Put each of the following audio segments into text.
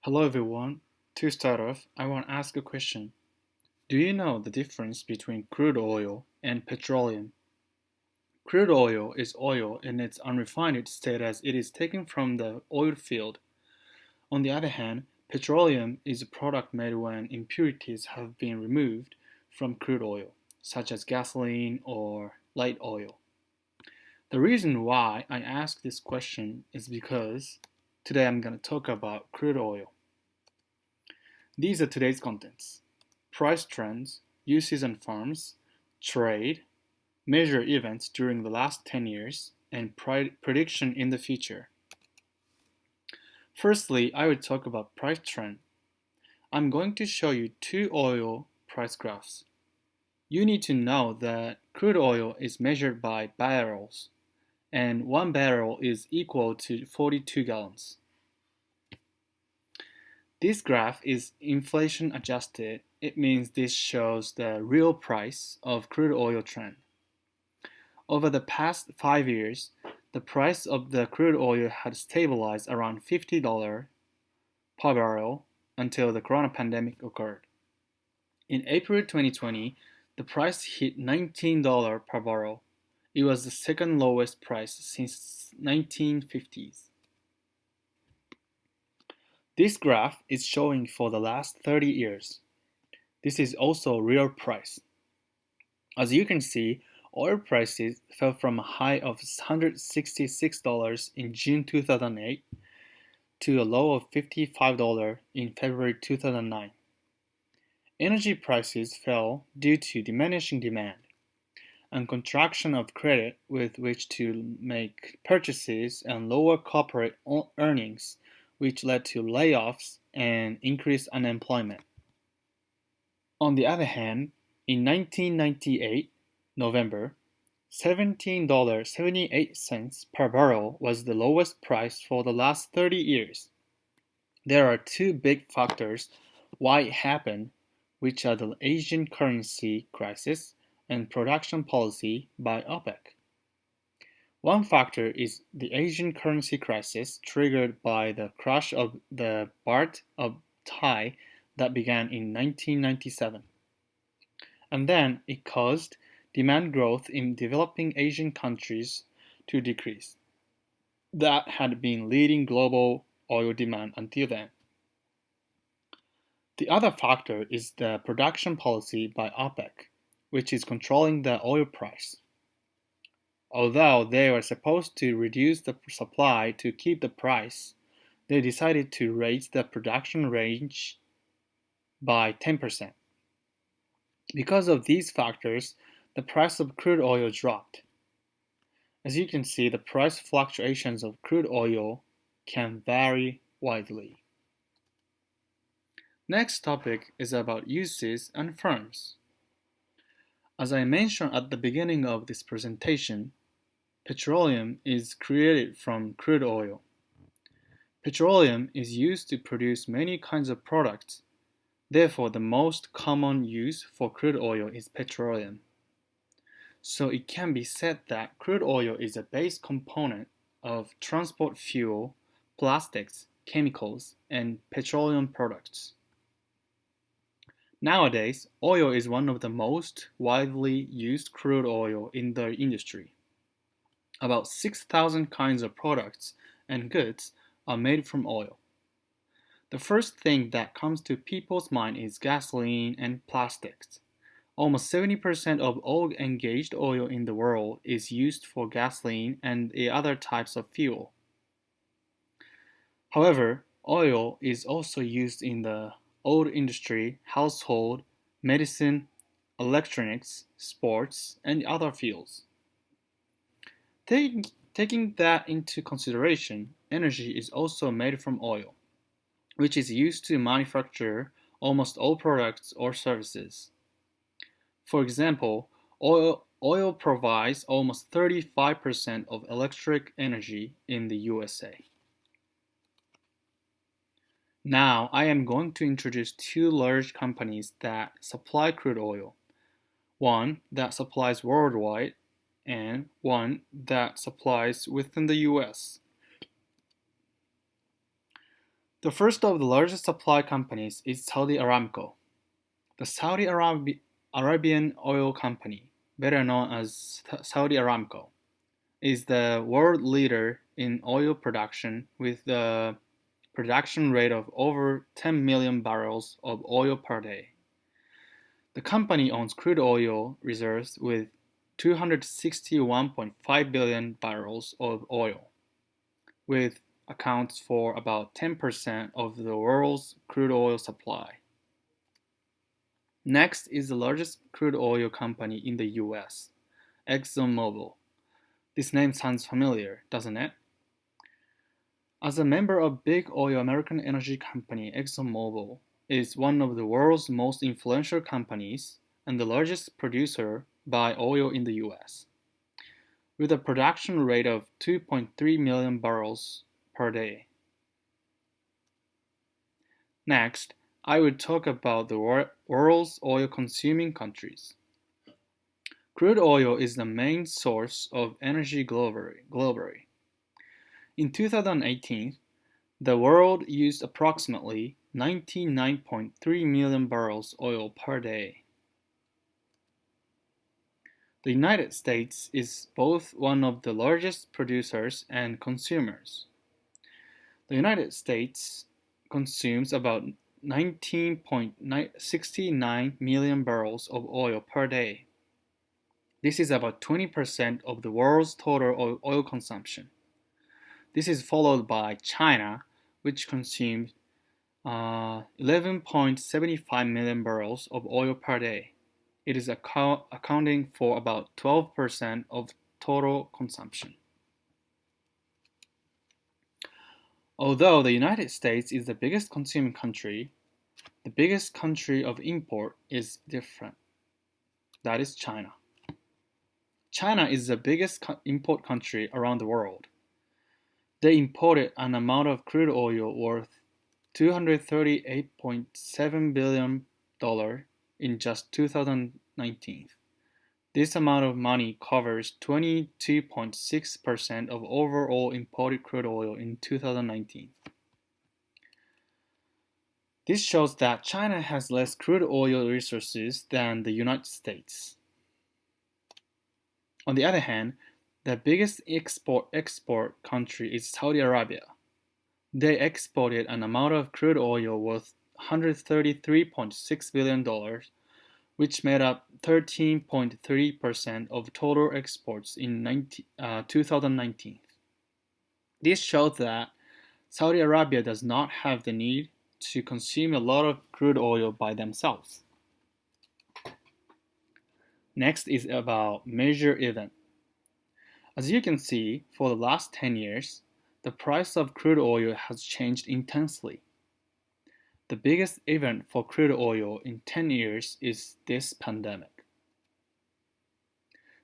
Hello everyone. To start off, I want to ask a question. Do you know the difference between crude oil and petroleum? Crude oil is oil in its unrefined state as it is taken from the oil field. On the other hand, petroleum is a product made when impurities have been removed from crude oil, such as gasoline or light oil. The reason why I ask this question is because today I'm going to talk about crude oil. These are today's contents: price trends, uses on farms, trade, major events during the last 10 years, and prediction in the future. Firstly, I will talk about price trend. I'm going to show you two oil price graphs. You need to know that crude oil is measured by barrels, and one barrel is equal to 42 gallons. This graph is inflation adjusted. It means this shows the real price of crude oil trend. Over the past 5 years, the price of the crude oil had stabilized around $50 per barrel until the corona pandemic occurred. In April 2020, the price hit $19 per barrel. It was the second lowest price since 1950s. This graph is showing for the last 30 years. This is also real price. As you can see, oil prices fell from a high of $166 in June 2008 to a low of $55 in February 2009. Energy prices fell due to diminishing demand and contraction of credit with which to make purchases and lower corporate earnings, which led to layoffs and increased unemployment. On the other hand, in 1998, November, $17.78 per barrel was the lowest price for the last 30 years. There are two big factors why it happened, which are the Asian currency crisis and production policy by OPEC. One factor is the Asian currency crisis triggered by the crash of the baht of Thai that began in 1997. And then it caused demand growth in developing Asian countries to decrease. That had been leading global oil demand until then. The other factor is the production policy by OPEC, which is controlling the oil price. Although they were supposed to reduce the supply to keep the price, they decided to raise the production range by 10%. Because of these factors, the price of crude oil dropped. As you can see, the price fluctuations of crude oil can vary widely. Next topic is about uses and firms. As I mentioned at the beginning of this presentation, petroleum is created from crude oil. Petroleum is used to produce many kinds of products. Therefore, the most common use for crude oil is petroleum. So it can be said that crude oil is a base component of transport fuel, plastics, chemicals, and petroleum products. Nowadays, oil is one of the most widely used crude oil in the industry. About 6,000 kinds of products and goods are made from oil. The first thing that comes to people's mind is gasoline and plastics. Almost 70% of all engaged oil in the world is used for gasoline and the other types of fuel. However, oil is also used in the oil industry, household, medicine, electronics, sports, and other fields. Taking that into consideration, energy is also made from oil, which is used to manufacture almost all products or services. For example, oil provides almost 35% of electric energy in the USA. Now I am going to introduce two large companies that supply crude oil. One that supplies worldwide and one that supplies within the US. The first of the largest supply companies is Saudi Aramco. The Arabian Oil Company, better known as Saudi Aramco, is the world leader in oil production with a production rate of over 10 million barrels of oil per day. The company owns crude oil reserves with 261.5 billion barrels of oil, which accounts for about 10% of the world's crude oil supply. Next is the largest crude oil company in the US, ExxonMobil. This name sounds familiar, doesn't it? As a member of big oil American energy company, ExxonMobil is one of the world's most influential companies and the largest producer by oil in the US, with a production rate of 2.3 million barrels per day. Next, I will talk about the world's oil-consuming countries. Crude oil is the main source of energy globally. In 2018, the world used approximately 99.3 million barrels oil per day. The United States is both one of the largest producers and consumers. The United States consumes about 19.69 million barrels of oil per day. This is about 20% of the world's total oil consumption. This is followed by China, which consumes 11.75 million barrels of oil per day. It is accounting for about 12% of total consumption. Although the United States is the biggest consuming country, the biggest country of import is different. That is China. China is the biggest import country around the world. They imported an amount of crude oil worth $238.7 billion in just 2019. This amount of money covers 22.6% of overall imported crude oil in 2019. This shows that China has less crude oil resources than the United States. On the other hand, the biggest export country is Saudi Arabia. They exported an amount of crude oil worth $133.6 billion, which made up 13.3% of total exports in 2019. This shows that Saudi Arabia does not have the need to consume a lot of crude oil by themselves. Next is about major event. As you can see, for the last 10 years, the price of crude oil has changed intensely. The biggest event for crude oil in 10 years is this pandemic.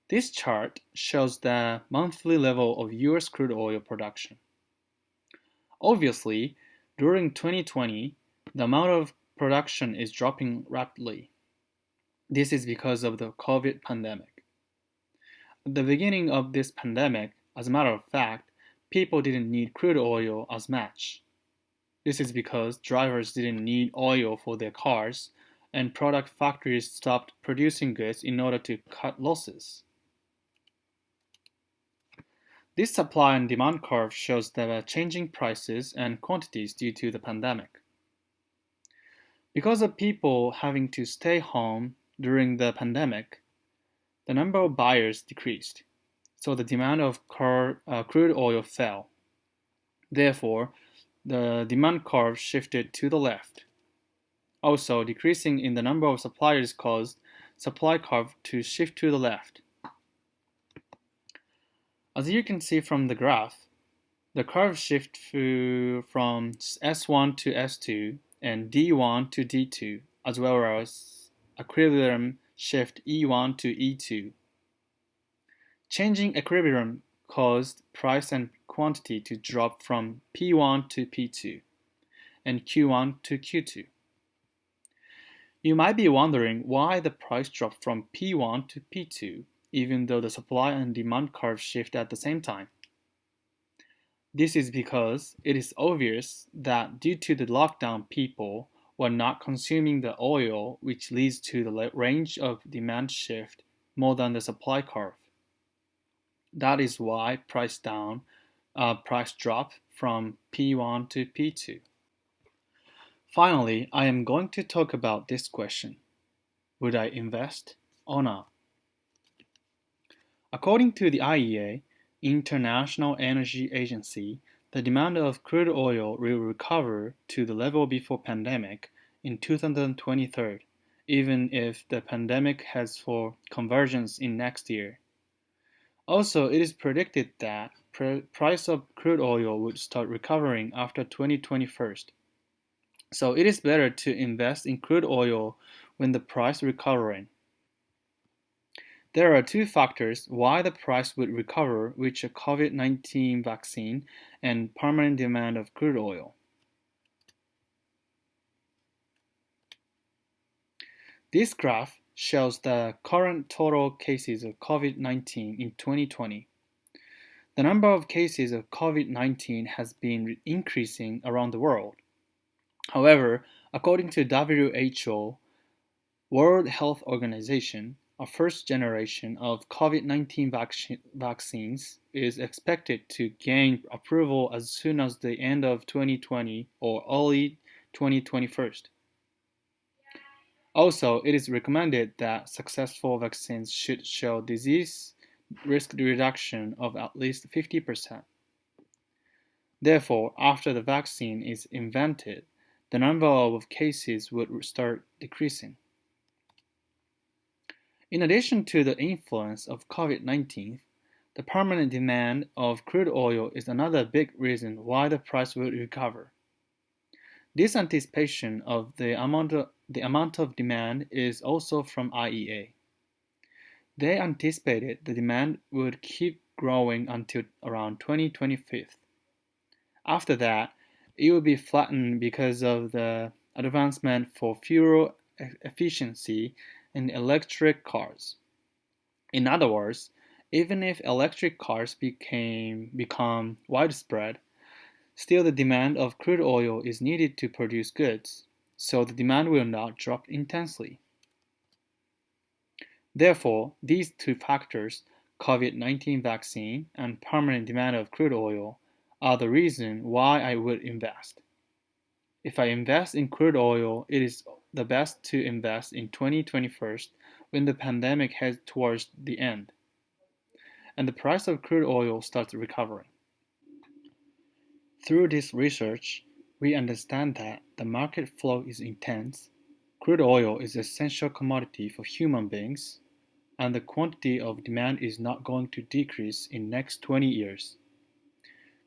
This chart shows the monthly level of US crude oil production. Obviously, during 2020, the amount of production is dropping rapidly. This is because of the COVID pandemic. At the beginning of this pandemic, as a matter of fact, people didn't need crude oil as much. This is because drivers didn't need oil for their cars, and product factories stopped producing goods in order to cut losses. This supply and demand curve shows the changing prices and quantities due to the pandemic. Because of people having to stay home during the pandemic, the number of buyers decreased, so the demand of crude oil fell. Therefore, the demand curve shifted to the left. Also, decreasing in the number of suppliers caused supply curve to shift to the left. As you can see from the graph, the curve shifts from S1 to S2 and D1 to D2, as well as equilibrium shift E1 to E2. Changing equilibrium caused price and quantity to drop from P1 to P2 and Q1 to Q2. You might be wondering why the price dropped from P1 to P2 even though the supply and demand curves shift at the same time. This is because it is obvious that due to the lockdown, people were not consuming the oil, which leads to the range of demand shift more than the supply curve. That is why price drop from P1 to P2. Finally, I am going to talk about this question. Would I invest or not? According to the IEA, International Energy Agency, the demand of crude oil will recover to the level before pandemic in 2023, even if the pandemic has for convergence in next year. Also, it is predicted that price of crude oil would start recovering after 2021. So it is better to invest in crude oil when the price recovering. There are two factors why the price would recover, which are COVID-19 vaccine and permanent demand of crude oil. This graph shows the current total cases of COVID-19 in 2020. The number of cases of COVID-19 has been increasing around the world. However, according to WHO, World Health Organization, a first generation of COVID-19 vaccines is expected to gain approval as soon as the end of 2020 or early 2021. Also, it is recommended that successful vaccines should show disease risk reduction of at least 50%. Therefore, after the vaccine is invented, the number of cases would start decreasing. In addition to the influence of COVID-19, the permanent demand of crude oil is another big reason why the price will recover. This anticipation of the amount of demand is also from IEA. They anticipated the demand would keep growing until around 2025. After that, it will be flattened because of the advancement for fuel efficiency in electric cars. In other words, even if electric cars become widespread, still the demand of crude oil is needed to produce goods, so the demand will not drop intensely. Therefore, these two factors, COVID-19 vaccine and permanent demand of crude oil, are the reason why I would invest. If I invest in crude oil, it is the best to invest in 2021 when the pandemic heads towards the end and the price of crude oil starts recovering. Through this research, we understand that the market flow is intense, crude oil is an essential commodity for human beings, and the quantity of demand is not going to decrease in next 20 years.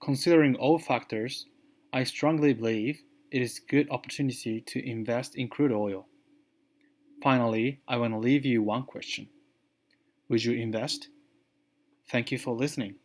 Considering all factors, I strongly believe it is a good opportunity to invest in crude oil. Finally, I want to leave you one question. Would you invest? Thank you for listening.